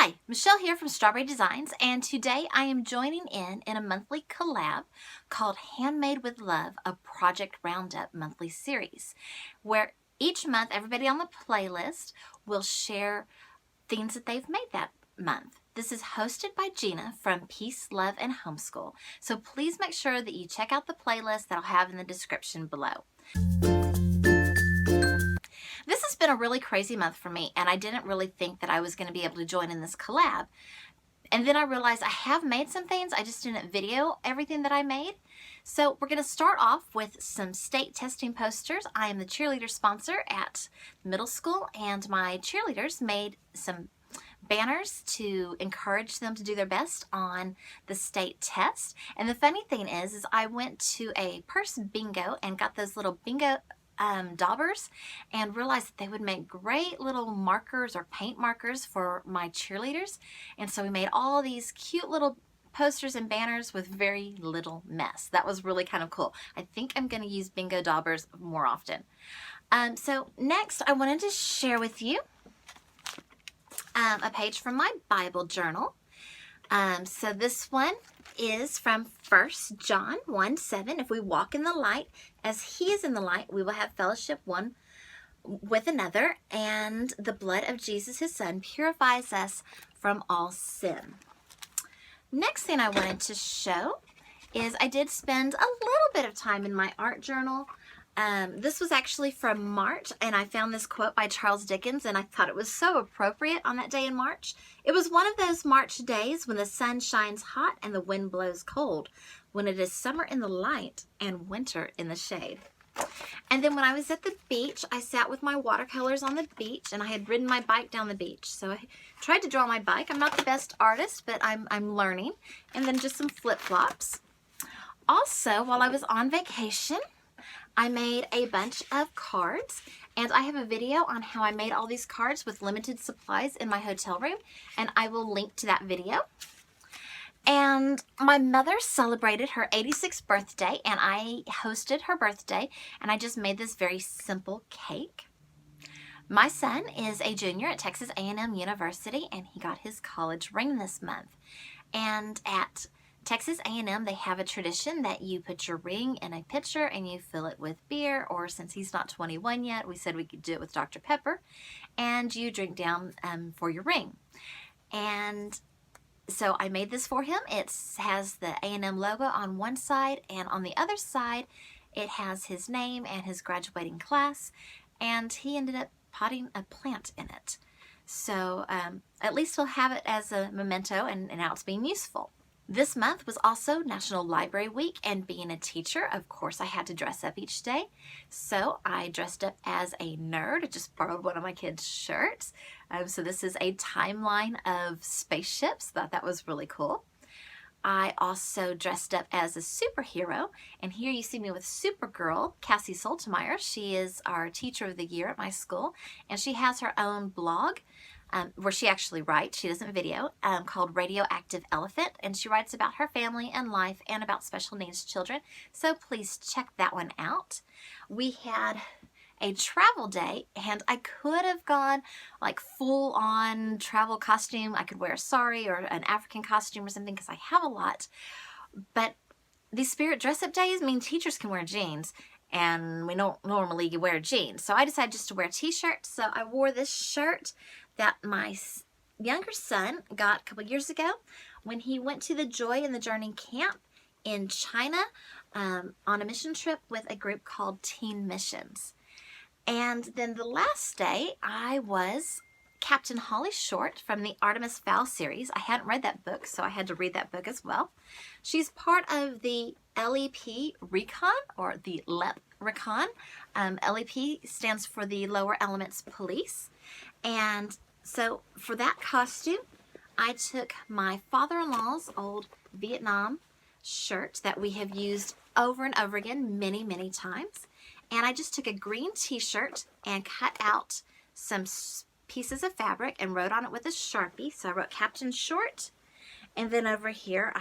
Hi, Michelle here from Straw-Bearie Designs, and today I am joining in a monthly collab called Handmade with Love, a Project Roundup monthly series, where each month everybody on the playlist will share things that they've made that month. This is hosted by Gina from Peace, Love, and Homeschool, so please make sure that you check out the playlist that I'll have in the description below. This has been a really crazy month for me, and I didn't really think that I was going to be able to join in this collab. And then I realized I have made some things, I just didn't video everything that I made. So we're going to start off with some state testing posters. I am the cheerleader sponsor at middle school, and my cheerleaders made some banners to encourage them to do their best on the state test. And the funny thing is I went to a purse bingo and got those little bingo daubers and realized that they would make great little markers or paint markers for my cheerleaders. And so we made all these cute little posters and banners with very little mess. That was really kind of cool. I think I'm going to use bingo daubers more often. So next I wanted to share with you a page from my Bible journal. So this one is from 1 John 1:7. If we walk in the light as he is in the light, we will have fellowship one with another, and the blood of Jesus, his son, purifies us from all sin. Next thing I wanted to show is I did spend a little bit of time in my art journal. This was actually from March, and I found this quote by Charles Dickens, and I thought it was so appropriate on that day in March. It was one of those March days when the sun shines hot and the wind blows cold, when it is summer in the light and winter in the shade. And then when I was at the beach, I sat with my watercolors on the beach, and I had ridden my bike down the beach. So I tried to draw my bike. I'm not the best artist, but I'm learning. And then just some flip-flops. Also, while I was on vacation, I made a bunch of cards, and I have a video on how I made all these cards with limited supplies in my hotel room, and I will link to that video. And my mother celebrated her 86th birthday, and I hosted her birthday, and I just made this very simple cake. My son is a junior at Texas A&M University, and he got his college ring this month. And at Texas A&M, they have a tradition that you put your ring in a pitcher and you fill it with beer, or since he's not 21 yet, we said we could do it with Dr. Pepper, and you drink down for your ring. And so I made this for him. It has the A&M logo on one side, and on the other side, it has his name and his graduating class, and he ended up potting a plant in it. So at least we'll have it as a memento, and now it's being useful. This month was also National Library Week, and being a teacher, of course, I had to dress up each day. So I dressed up as a nerd. I just borrowed one of my kids' shirts. So this is a timeline of spaceships. Thought that was really cool. I also dressed up as a superhero, and here you see me with Supergirl, Cassie Soltemeyer. She is our Teacher of the Year at my school, and she has her own blog where she actually writes, she doesn't video, called Radioactive Elephant, and she writes about her family and life and about special needs children, so please check that one out. We had a travel day, and I could have gone like full on travel costume. I could wear a sari or an African costume or something because I have a lot, but these spirit dress-up days mean teachers can wear jeans, and we don't normally wear jeans, so I decided just to wear a t-shirt. So I wore this shirt that my younger son got a couple years ago when he went to the Joy in the Journey camp in China on a mission trip with a group called Teen Missions. And then the last day I was Captain Holly Short from the Artemis Fowl series. I hadn't read that book, so I had to read that book as well. She's part of the LEP Recon, or the LEP Recon. LEP stands for the Lower Elements Police. And so for that costume, I took my father-in-law's old Vietnam shirt that we have used over and over again many, many times. And I just took a green t-shirt and cut out some pieces of fabric and wrote on it with a Sharpie. So I wrote Captain Short, and then over here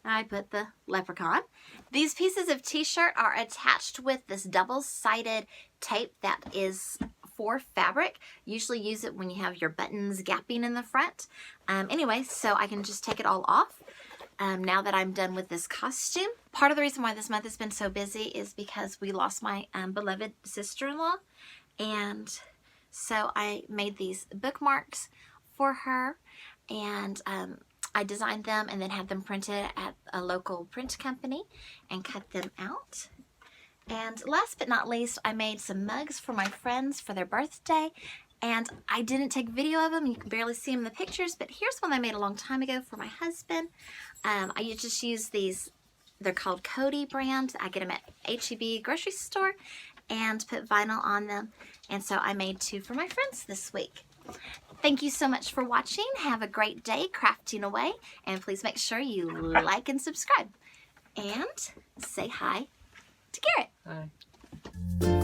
I put the leprechaun. These pieces of t-shirt are attached with this double-sided tape that is 4 fabric. Usually use it when you have your buttons gapping in the front. Anyway, so I can just take it all off. Now that I'm done with this costume. Part of the reason why this month has been so busy is because we lost my beloved sister-in-law, and so I made these bookmarks for her, and I designed them and then had them printed at a local print company and cut them out. And last but not least, I made some mugs for my friends for their birthday. And I didn't take video of them. You can barely see them in the pictures, but here's one I made a long time ago for my husband. I just use these. They're called Cody brand. I get them at H-E-B grocery store and put vinyl on them. And so I made 2 for my friends this week. Thank you so much for watching. Have a great day crafting away. And please make sure you like and subscribe. And say hi to Garrett. Hi.